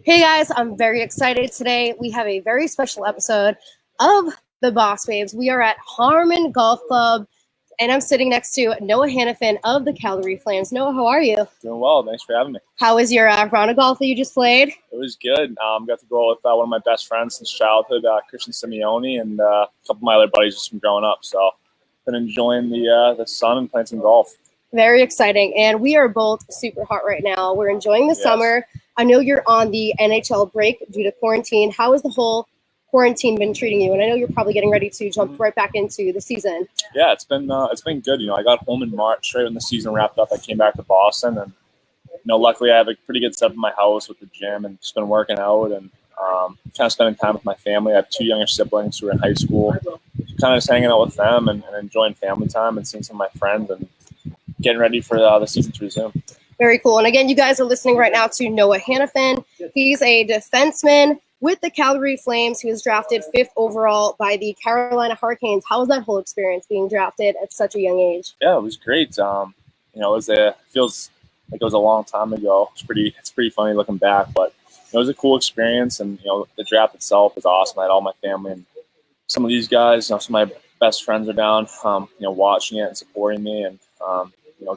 Hey guys, I'm very excited today. We have a very special episode of the Boss Babes. We are at Harmon Golf Club, and I'm sitting next to Noah Hanifin of the Calgary Flames. Noah, how are you? Doing well. Thanks for having me. How was your round of golf that you just played? It was good. Got to go with one of my best friends since childhood, Christian Simeone, and a couple of my other buddies just from growing up. So been enjoying the sun and playing some golf. Very exciting. And we are both super hot right now. We're enjoying the summer. I know you're on the NHL break due to quarantine. How has the whole quarantine been treating you? And I know you're probably getting ready to jump right back into the season. Yeah, it's been good. I got home in March, right when the season wrapped up. I came back to Boston, and luckily I have a pretty good setup in my house with the gym, and just been working out and kind of spending time with my family. I have two younger siblings who are in high school. Kind of just hanging out with them and enjoying family time and seeing some of my friends and getting ready for the season to resume. Very cool. And again, you guys are listening right now to Noah Hanifin. He's a defenseman with the Calgary Flames. He was drafted 5th overall by the Carolina Hurricanes. How was that whole experience being drafted at such a young age? Yeah, it was great. It feels like it was a long time ago. It's pretty funny looking back, but it was a cool experience. And the draft itself was awesome. I had all my family and some of these guys. Some of my best friends are down. Watching it and supporting me, and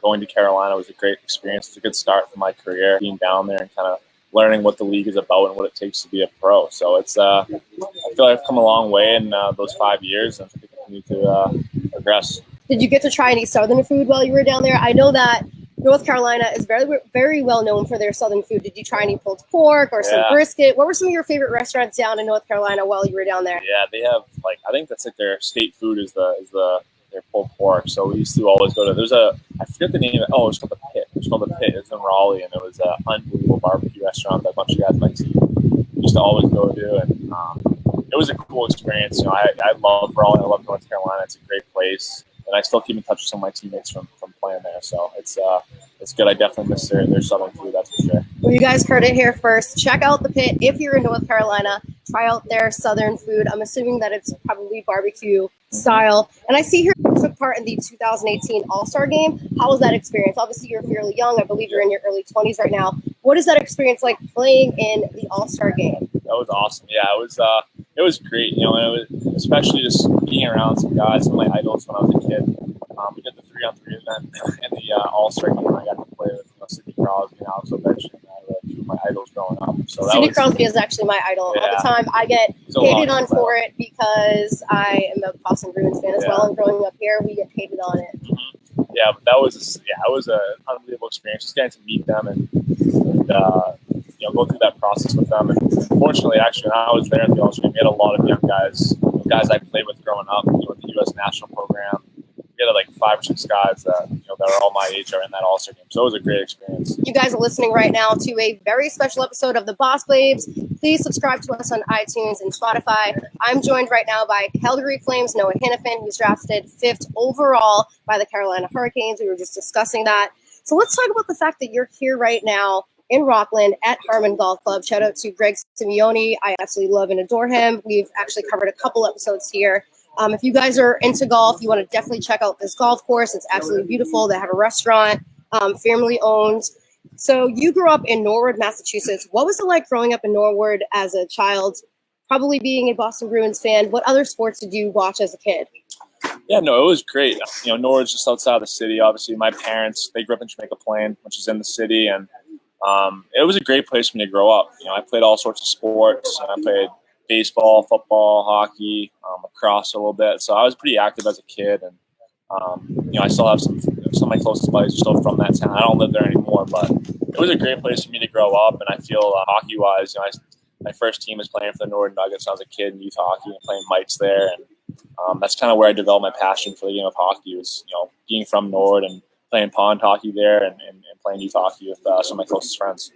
going to Carolina was a great experience. It's a good start for my career, being down there and kind of learning what the league is about and what it takes to be a pro. So it's I feel like I've come a long way in those 5 years, and I continue to progress. Did you get to try any Southern food while you were down there? I know that North Carolina is very, very well known for their Southern food. Did you try any pulled pork or some brisket? What were some of your favorite restaurants down in North Carolina while you were down there? Yeah, they have I think that's their state food is their pulled pork. So we used to always go to, I forget the name of it. Oh, it was called The Pit. It was called The Pit. It was in Raleigh, and it was an unbelievable barbecue restaurant that a bunch of guys in my team used to always go to. And it was a cool experience. I love Raleigh. I love North Carolina. It's a great place. And I still keep in touch with some of my teammates from playing there. So it's good. I definitely miss their Southern food, that's for sure. Well, you guys heard it here first. Check out The Pit if you're in North Carolina. Try out their Southern food. I'm assuming that it's probably barbecue style. And I see here you took part in the 2018 Allstar Game. How was that experience? Obviously, you're fairly young. I believe you're in your early 20s right now. What is that experience like playing in the Allstar Game? That was awesome. Yeah, it was great. And it was especially just being around some guys, some of my idols when I was a kid. We did the 3-on-3 event in the All-Star Game. I got to play with Sidney Crosby and Alex Ovechkin, two of my idols growing up. So Sidney Crosby is actually my idol. Yeah. All the time I get hated on for it because I am a Boston Bruin fan as well. And growing up here, we get hated on it. Mm-hmm. Yeah, but it was an unbelievable experience. Just getting to meet them and go through that process with them. And fortunately, actually, when I was there at the All-Star Game, we had a lot of young guys I played with growing up, with the U.S. national program. We had 5 or 6 guys that are all my age are in that All-Star Game. So it was a great experience. You guys are listening right now to a very special episode of the Boss Babes. Please subscribe to us on iTunes and Spotify. I'm joined right now by Calgary Flames Noah Hanifin, who's drafted 5th overall by the Carolina Hurricanes. We were just discussing that. So let's talk about the fact that you're here right now in Rockland at Harmon Golf Club. Shout out to Greg Simeone. I absolutely love and adore him. We've actually covered a couple episodes here. If you guys are into golf, you want to definitely check out this golf course. It's absolutely beautiful. They have a restaurant, family owned. So you grew up in Norwood, Massachusetts. What was it like growing up in Norwood as a child, probably being a Boston Bruins fan? What other sports did you watch as a kid? Yeah, no, it was great. Norwood's just outside of the city. Obviously, my parents, they grew up in Jamaica Plain, which is in the city. And it was a great place for me to grow up. I played all sorts of sports. I played baseball, football, hockey, lacrosse a little bit. So I was pretty active as a kid, and I still have some of my closest buddies are still from that town. I don't live there anymore, but it was a great place for me to grow up. And I feel hockey-wise, my first team was playing for the Norwood Nuggets when I was a kid in youth hockey and playing mites there, and that's kind of where I developed my passion for the game of hockey. Was being from Norwood and playing pond hockey there and playing youth hockey with some of my closest friends.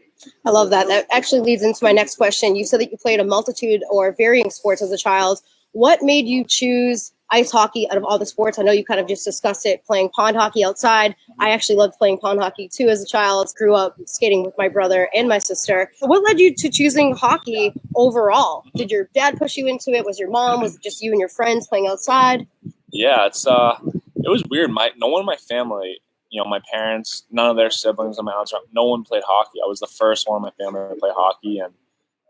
I love that. That actually leads into my next question. You said that you played a multitude or varying sports as a child. What made you choose ice hockey out of all the sports? I know you kind of just discussed it, playing pond hockey outside. I actually loved playing pond hockey too as a child. Grew up skating with my brother and my sister. What led you to choosing hockey overall? Did your dad push you into it? Was your mom? Was it just you and your friends playing outside? Yeah, it was weird. No one in my family, my parents, none of their siblings on my aunts, no one played hockey. I was the first one in my family to play hockey, and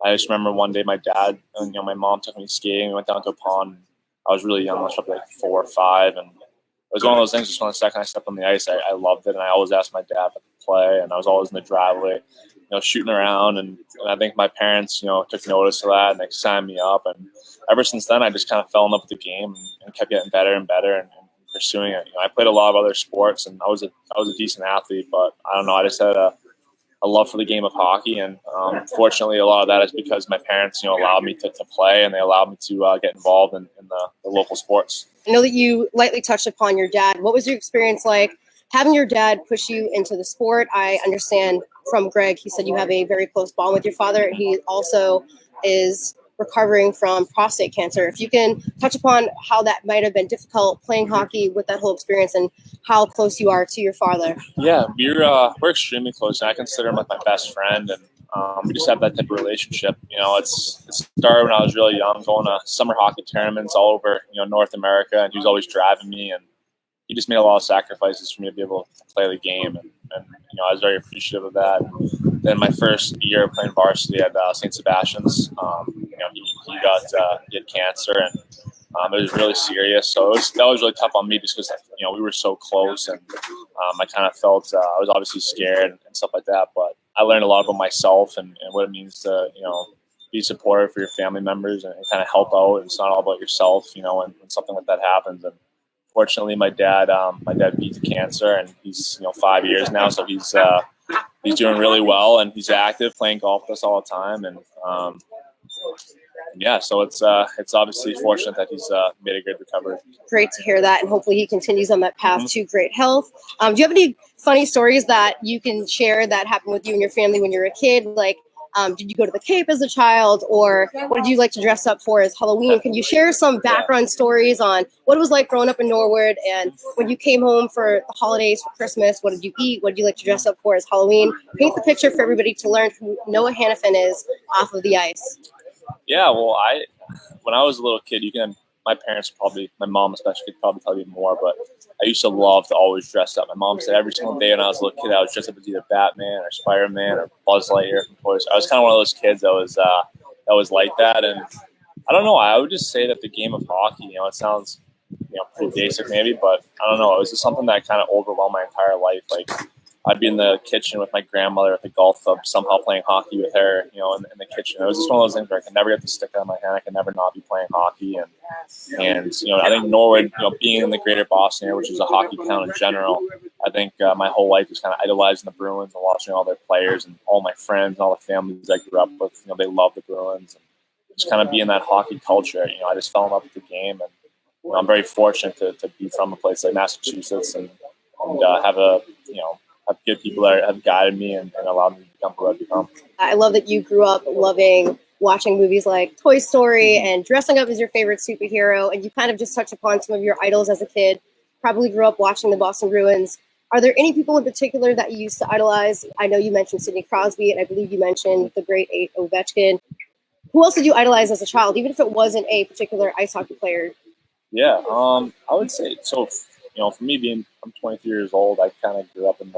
I just remember one day my dad and my mom took me skating. We went down to a pond. I was really young. I was probably like 4 or 5, and it was one of those things. Just from the second I stepped on the ice, I loved it, and I always asked my dad to play, and I was always in the driveway, shooting around. And I think my parents, took notice of that, and they signed me up. And ever since then, I just kind of fell in love with the game and kept getting better and better and pursuing it. I played a lot of other sports, and I was a decent athlete, but I don't know. I just had a love for the game of hockey, and fortunately, a lot of that is because my parents, allowed me to play, and they allowed me to get involved in the local sports. I know that you lightly touched upon your dad. What was your experience like having your dad push you into the sport? I understand from Greg, he said you have a very close bond with your father. He also is recovering from prostate cancer. If you can touch upon how that might have been difficult playing hockey with that whole experience and how close you are to your father. Yeah, we're extremely close, and I consider him like my best friend, and we just have that type of relationship. It started when I was really young, going to summer hockey tournaments all over North America, and he was always driving me, and he just made a lot of sacrifices for me to be able to play the game, and I was very appreciative of that. And then my first year playing varsity at St. Sebastian's, he had cancer, and it was really serious. So that was really tough on me just because we were so close, and I kind of felt I was obviously scared and stuff like that. But I learned a lot about myself and what it means to be supportive for your family members and kind of help out. And it's not all about yourself, when something like that happens. And fortunately, my dad beat the cancer, and he's 5 years now, so he's doing really well, and he's active, playing golf with us all the time, and so it's obviously fortunate that he's made a good recovery. Great to hear that, and hopefully he continues on that path to great health. Do you have any funny stories that you can share that happened with you and your family when you were a kid? Like, did you go to the Cape as a child, or what did you like to dress up for as Halloween? Can you share some background stories on what it was like growing up in Norwood, and when you came home for the holidays, for Christmas, what did you eat? What did you like to dress up for as Halloween? Paint the picture for everybody to learn who Noah Hanifin is off of the ice. Yeah, well, when I was a little kid, my parents my mom especially could probably tell you more, but I used to love to always dress up. My mom said every single day when I was a little kid, I was dressed up as either Batman or Spider-Man or Buzz Lightyear from Toy Story. I was kind of one of those kids that was like that, and I don't know. I would just say that the game of hockey, it sounds pretty basic maybe, but I don't know. It was just something that kind of overwhelmed my entire life. Like, I'd be in the kitchen with my grandmother at the golf club, somehow playing hockey with her, in the kitchen. It was just one of those things where I could never get the stick out of my hand. I could never not be playing hockey. And I think Norwood, being in the greater Boston area, which is a hockey town in general, I think my whole life was kind of idolizing the Bruins and watching all their players, and all my friends and all the families I grew up with, they love the Bruins. And just kind of be in that hockey culture, I just fell in love with the game. And I'm very fortunate to be from a place like Massachusetts and have good people that have guided me and allowed me to become who I've become. I love that you grew up loving watching movies like Toy Story and dressing up as your favorite superhero, and you kind of just touched upon some of your idols as a kid. Probably grew up watching the Boston Bruins. Are there any people in particular that you used to idolize? I know you mentioned Sidney Crosby, and I believe you mentioned the great Ovechkin. Who else did you idolize as a child, even if it wasn't a particular ice hockey player? Yeah, I would say so. For me, I'm 23 years old, I kind of grew up in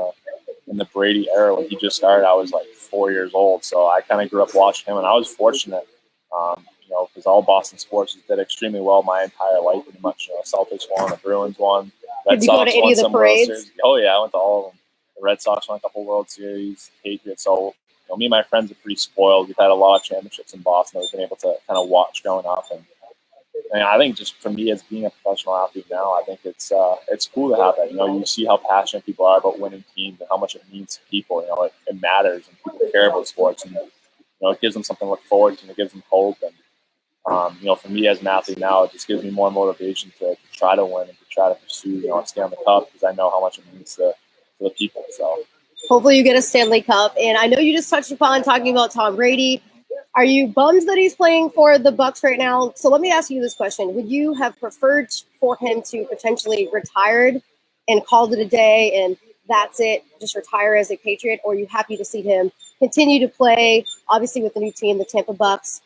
the Brady era when he just started. I was like 4 years old, so I kind of grew up watching him, and I was fortunate, because all Boston sports did extremely well my entire life, pretty much. Celtics won, the Bruins won, Red Sox won to any of the parades? Oh yeah, I went to all of them. The Red Sox won a couple World Series, Patriots. So me and my friends are pretty spoiled. We've had a lot of championships in Boston that we've been able to kind of watch growing up, and I think just for me as being a professional athlete now, I think it's cool to have that. You see how passionate people are about winning teams and how much it means to people. It matters, and people care about sports, and it gives them something to look forward to, and it gives them hope. And for me as an athlete now, it just gives me more motivation to try to win and to try to pursue Stanley Cup, because I know how much it means to the people. So hopefully you get a Stanley Cup. And I know you just touched upon talking about Tom Brady. Are you bummed that he's playing for the Bucks right now? So let me ask you this question. Would you have preferred for him to potentially retired and called it a day and that's it, just retire as a Patriot? Or are you happy to see him continue to play, obviously with the new team, the Tampa Bucks?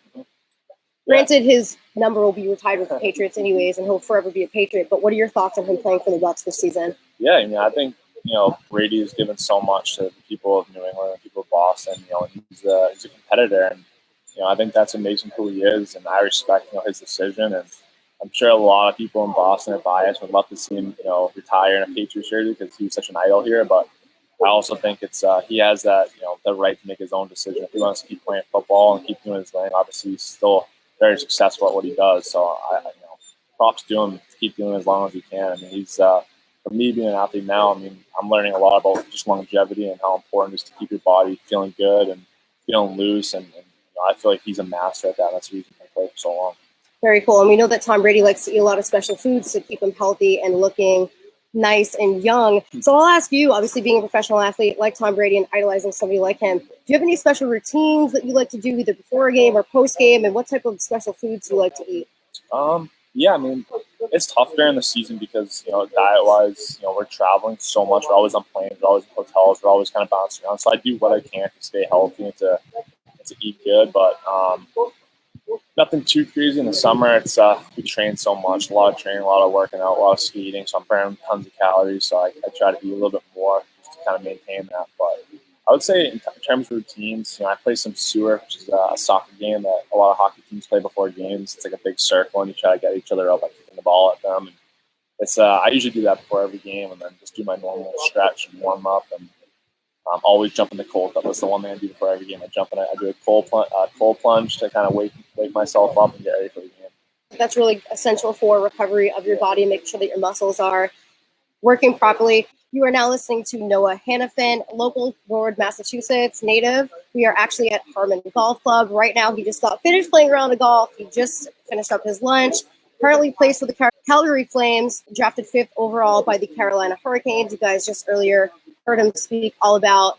Granted, his number will be retired with the Patriots anyways, and he'll forever be a Patriot. But what are your thoughts on him playing for the Bucks this season? Yeah, I think Brady has given so much to the people of New England and people of Boston. He's a competitor, and I think that's what makes him who he is, and I respect his decision. And I'm sure a lot of people in Boston are biased, would love to see him retire in a Patriots jersey because he was such an idol here. But I also think it's he has that the right to make his own decision. If he wants to keep playing football and keep doing his thing, obviously he's still very successful at what he does. So props to him to keep doing it as long as he can. I mean, he's for me being an athlete now, I mean, I'm learning a lot about just longevity and how important it is to keep your body feeling good and feeling loose. And I feel like he's a master at that. That's the reason he played for so long. Very cool. And we know that Tom Brady likes to eat a lot of special foods to keep him healthy and looking nice and young. So I'll ask you, obviously being a professional athlete like Tom Brady and idolizing somebody like him, do you have any special routines that you like to do either before a game or post game? And what type of special foods do you like to eat? Yeah, I mean, it's tough during the season because, diet-wise, we're traveling so much. We're always on planes. We're always in hotels. We're always kind of bouncing around. So I do what I can to stay healthy and to eat good. But nothing too crazy in the summer. It's we train so much, a lot of training, a lot of working out, a lot of skating. So I'm burning tons of calories. So I try to eat a little bit more just to kind of maintain that. But I would say in terms of routines, I play some sewer, which is a soccer game that a lot of hockey teams play before games. It's like a big circle, and you try to get each other up by kicking the ball at them. And it's I usually do that before every game, and then just do my normal stretch and warm up, and always jump in the cold tub. That's the one thing I do before every game. I jump in, I do a cold plunge to kind of wake myself up and get ready for the game. That's really essential for recovery of your body and make sure that your muscles are working properly. You are now listening to Noah Hanifin, local Norwood, Massachusetts native. We are actually at Harmon Golf Club. Right now, he just got finished playing a round of golf. He just finished up his lunch. Currently plays for the Calgary Flames, drafted 5th overall by the Carolina Hurricanes. You guys just earlier heard him speak all about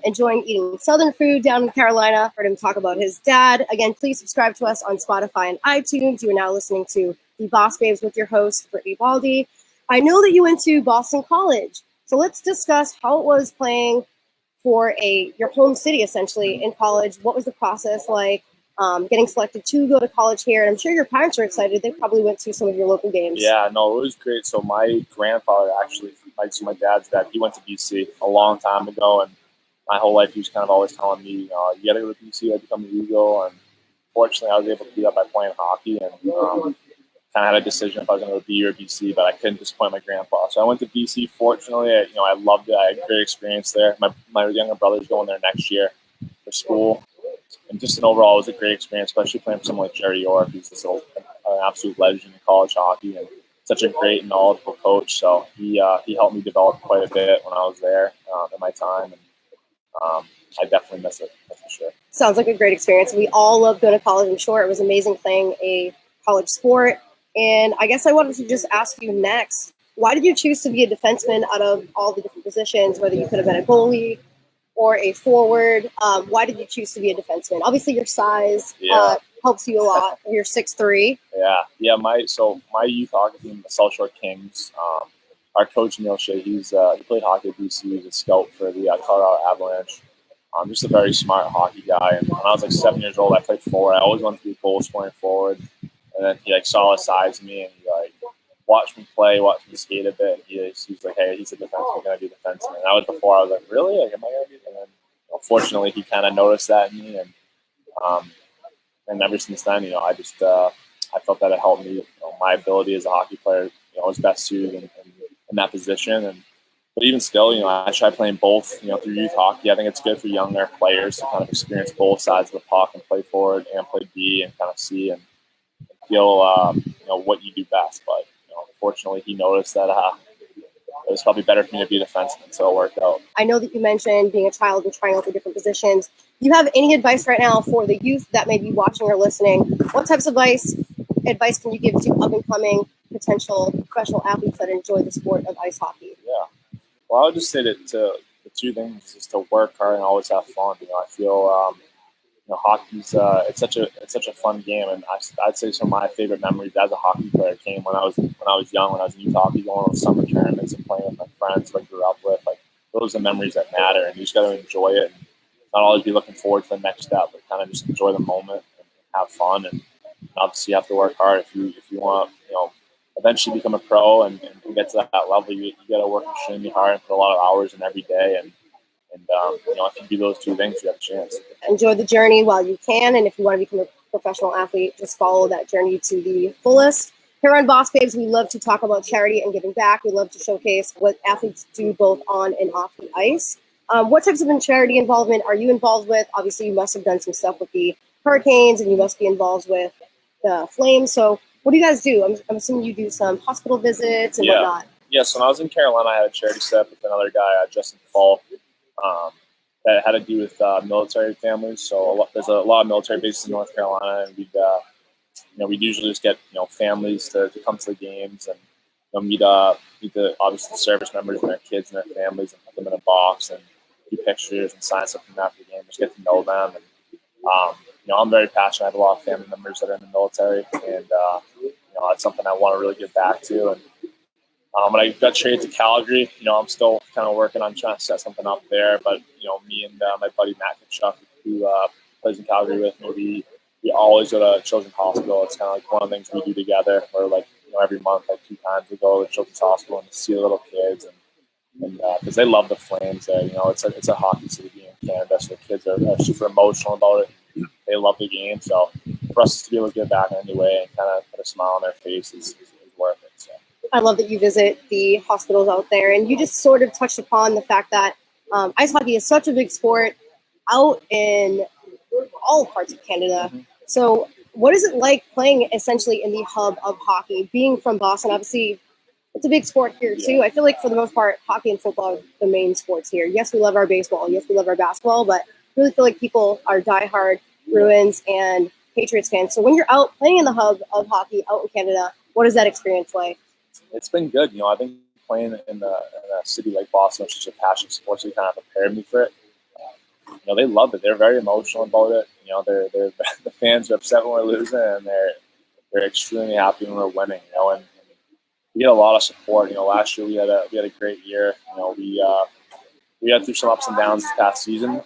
enjoying eating Southern food down in Carolina. Heard him talk about his dad. Again, please subscribe to us on Spotify and iTunes. You are now listening to the BosBabes with your host, Brittany Baldi. I know that you went to Boston College. So let's discuss how it was playing for your home city, essentially, in college. What was the process like getting selected to go to college here? And I'm sure your parents are excited. They probably went to some of your local games. Yeah, no, it was great. So my grandfather actually, my dad's dad, he went to BC a long time ago. And my whole life, he was kind of always telling me, you got to go to BC, I become an Eagle. And fortunately, I was able to do that by playing hockey. And kind of had a decision if I was going to go to B or BC, but I couldn't disappoint my grandpa. So I went to BC. Fortunately, I loved it. I had a great experience there. My younger brother's going there next year for school. And just an overall, it was a great experience, especially playing for someone like Jerry York, who's just an absolute legend in college hockey and such a great, knowledgeable coach. So he helped me develop quite a bit when I was there in my time. And I definitely miss it, that's for sure. Sounds like a great experience. We all love going to college. I'm sure it was amazing playing a college sport. And I guess I wanted to just ask you next, why did you choose to be a defenseman out of all the different positions, whether you could have been a goalie or a forward? Why did you choose to be a defenseman? Obviously, your size helps you a lot. You're 6'3". Yeah. My youth hockey team, the South Shore Kings, our coach, Neil Shea, he played hockey at BC. He was a scout for the Colorado Avalanche. Just a very smart hockey guy. And when I was 7 years old, I played forward. I always wanted to be a goal scoring forward. And then he saw the size of me and he watched me play, watched me skate a bit. He's like, hey, he's a defenseman, I'm gonna be a defenseman. And that was before I was like, really? Am I gonna be? And then fortunately he kind of noticed that in me, and ever since then, I just I felt that it helped me. My ability as a hockey player, was best suited in that position. But even still, I try playing both, through youth hockey. I think it's good for younger players to kind of experience both sides of the puck and play forward and play D and kind of see and feel what you do best. But fortunately he noticed that it was probably better for me to be a defenseman, so it worked out. I know that you mentioned being a child and trying out the different positions. Do you have any advice right now for the youth that may be watching or listening? What types of advice can you give to up and coming potential professional athletes that enjoy the sport of ice hockey? Yeah, well, I would just say that the two things is to work hard and always have fun. I feel hockey's it's such a fun game, and I'd say some of my favorite memories as a hockey player came when I was young, when I was in youth hockey, going to summer tournaments and playing with my friends who I grew up with. Those are the memories that matter, and you just got to enjoy it and not always be looking forward to the next step, but kind of just enjoy the moment and have fun. And obviously, you have to work hard if you want to eventually become a pro and get to that level. You got to work extremely hard and put a lot of hours in every day. And And if you do those two things, you have a chance. Enjoy the journey while you can, and if you want to become a professional athlete, just follow that journey to the fullest. Here on Boss Babes, we love to talk about charity and giving back. We love to showcase what athletes do both on and off the ice. What types of charity involvement are you involved with? Obviously, you must have done some stuff with the Hurricanes, and you must be involved with the Flames. So what do you guys do? I'm assuming you do some hospital visits and whatnot. Yeah, so when I was in Carolina, I had a charity set with another guy, Justin Falk, that had to do with military families. So there's a lot of military bases in North Carolina, and we'd usually just get families to come to the games and meet the obviously the service members and their kids and their families and put them in a box and do pictures and sign something after the game, just get to know them. And I'm very passionate. I have a lot of family members that are in the military, and it's something I want to really give back to. And when I got traded to Calgary, I'm still kind of working on trying to set something up there. But me and my buddy Matt Kachuk, who plays in Calgary with me, we always go to Children's Hospital. It's kind of like one of the things we do together. Where every month, 2 times, we go to Children's Hospital and see the little kids, and because they love the Flames there. It's a hockey city in Canada, so the kids are super emotional about it. They love the game, so for us to be able to give back in any way and kind of put a smile on their face is worth it. So. I love that you visit the hospitals out there, and you just sort of touched upon the fact that ice hockey is such a big sport out in all parts of Canada. Mm-hmm. So what is it like playing essentially in the hub of hockey? Being from Boston, obviously, it's a big sport here too. Yeah. I feel like for the most part, hockey and football are the main sports here. Yes, we love our baseball. Yes, we love our basketball, but I really feel like people are diehard Bruins and Patriots fans. So when you're out playing in the hub of hockey out in Canada, what is that experience like? It's been good. I think playing in a city like Boston, which is a passionate sport, so you kind of prepared me for it. They love it. They're very emotional about it. They're the fans are upset when we're losing, and they're extremely happy when we're winning. And we get a lot of support. Last year we had a great year. We had through some ups and downs this past season,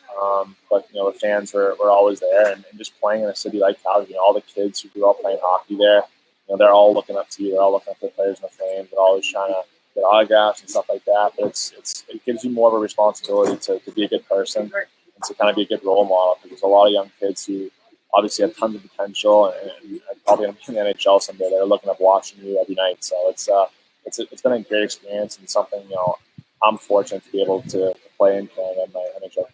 but the fans were always there, and just playing in a city like Calgary, all the kids who grew up playing hockey there, they're all looking up to you. They're all looking up to the players in the Flames. They're always trying to get autographs and stuff like that. But it gives you more of a responsibility to be a good person and to kind of be a good role model, because there's a lot of young kids who obviously have tons of potential and probably going to be in the NHL someday. They're looking up watching you every night. So it's been a great experience and something I'm fortunate to be able to play in Canada in my NHL career.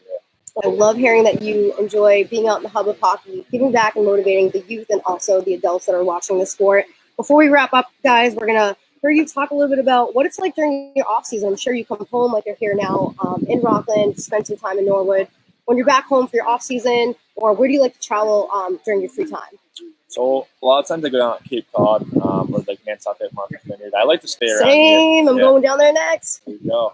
I love hearing that you enjoy being out in the hub of hockey, giving back and motivating the youth and also the adults that are watching the sport. Before we wrap up, guys, we're going to hear you talk a little bit about what it's like during your off-season. I'm sure you come home like you're here now in Rockland, spend some time in Norwood. When you're back home for your off-season, or where do you like to travel during your free time? So a lot of times I go down to Cape Cod or like Nantucket, Martha's Vineyard. I like to stay around Same. here. I'm going down there next. There you go.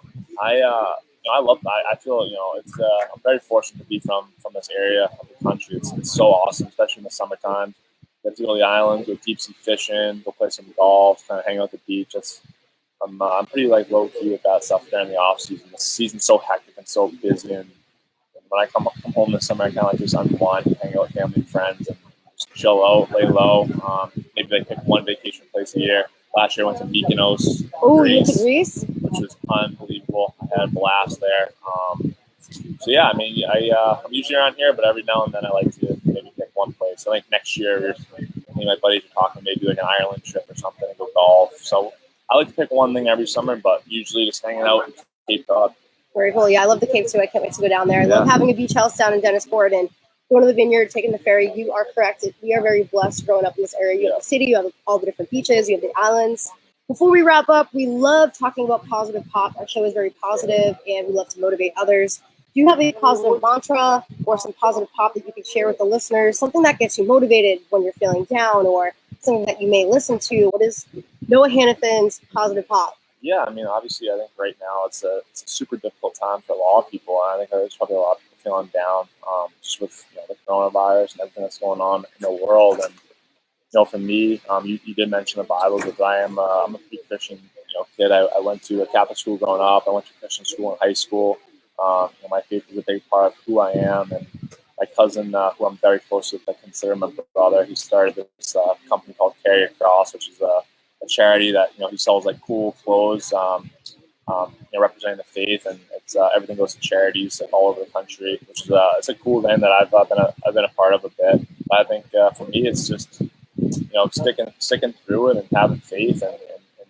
I love that. I feel it's I'm very fortunate to be from this area of the country. It's so awesome, especially in the summertime. Get to go to the islands, go deep sea fishing, go play some golf, kind of hang out at the beach. I'm pretty low key with that stuff during the off season. The season's so hectic and so busy, and when I come home this summer, I kind of just unwind and hang out with family and friends and just chill out, lay low. Maybe pick one vacation place a year. Last year I went to Mykonos. Oh, you went to Greece? Which was unbelievable. I had a blast there. So yeah, I'm usually around here, but every now and then I like to maybe pick one place. I think next year, me and my buddies are talking maybe an Ireland trip or something and go golf. So I like to pick one thing every summer, but usually just hanging out in Cape Cod. Very cool. Yeah, I love the Cape too. I can't wait to go down there. I love having a beach house down in Dennisport and going to the vineyard, taking the ferry. You are correct. We are very blessed growing up in this area. You have the city, you have all the different beaches, you have the islands. Before we wrap up, we love talking about positive pop. Our show is very positive, and we love to motivate others. Do you have a positive mantra or some positive pop that you could share with the listeners? Something that gets you motivated when you're feeling down, or something that you may listen to? What is Noah Hanifin's positive pop? Yeah, obviously, I think right now it's a super difficult time for a lot of people. And I think there's probably a lot of people feeling down just with the coronavirus and everything that's going on in the world. And for me, you did mention the Bible, but I'm a pretty Christian kid. I went to a Catholic school growing up. I went to Christian school in high school. My faith is a big part of who I am. And my cousin, who I'm very close with, I consider my brother, he started this company called Carry Across, which is a charity that he sells cool clothes representing the faith, and it's everything goes to charities all over the country, which is it's a cool thing that I've been a part of a bit. But I think for me, it's just sticking through it and having faith and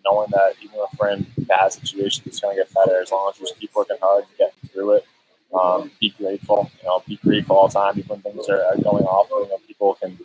knowing that even if we're in bad situations, it's going to get better as long as we just keep working hard and getting through it. Be grateful, be grateful all the time, even when things are going awful. People can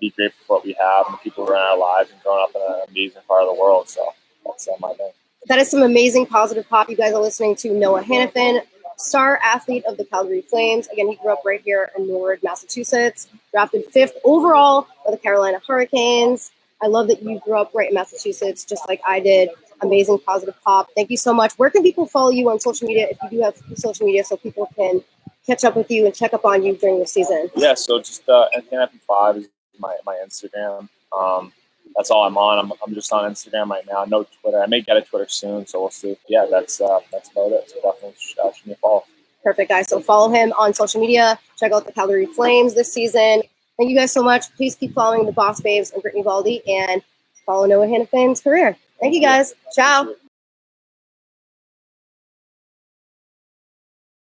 be grateful for what we have and the people who are in our lives and growing up in an amazing part of the world. So that's my thing. That is some amazing positive pop. You guys are listening to Noah Hanifin, star athlete of the Calgary Flames. Again, he grew up right here in Norwood, Massachusetts, drafted 5th overall by the Carolina Hurricanes. I love that you grew up right in Massachusetts, just like I did. Amazing positive pop. Thank you so much. Where can people follow you on social media, if you do have social media, so people can catch up with you and check up on you during the season? Yeah, so just Hanifin5 is my Instagram. That's all I'm on. I'm just on Instagram right now. No Twitter. I may get a Twitter soon, so we'll see. Yeah, that's about it. So definitely shoot me a follow. Perfect, guys. So follow him on social media. Check out the Calgary Flames this season. Thank you guys so much. Please keep following the BosBabes and Brittany Baldi, and follow Noah Hanifin's career. Thank you, guys. Ciao.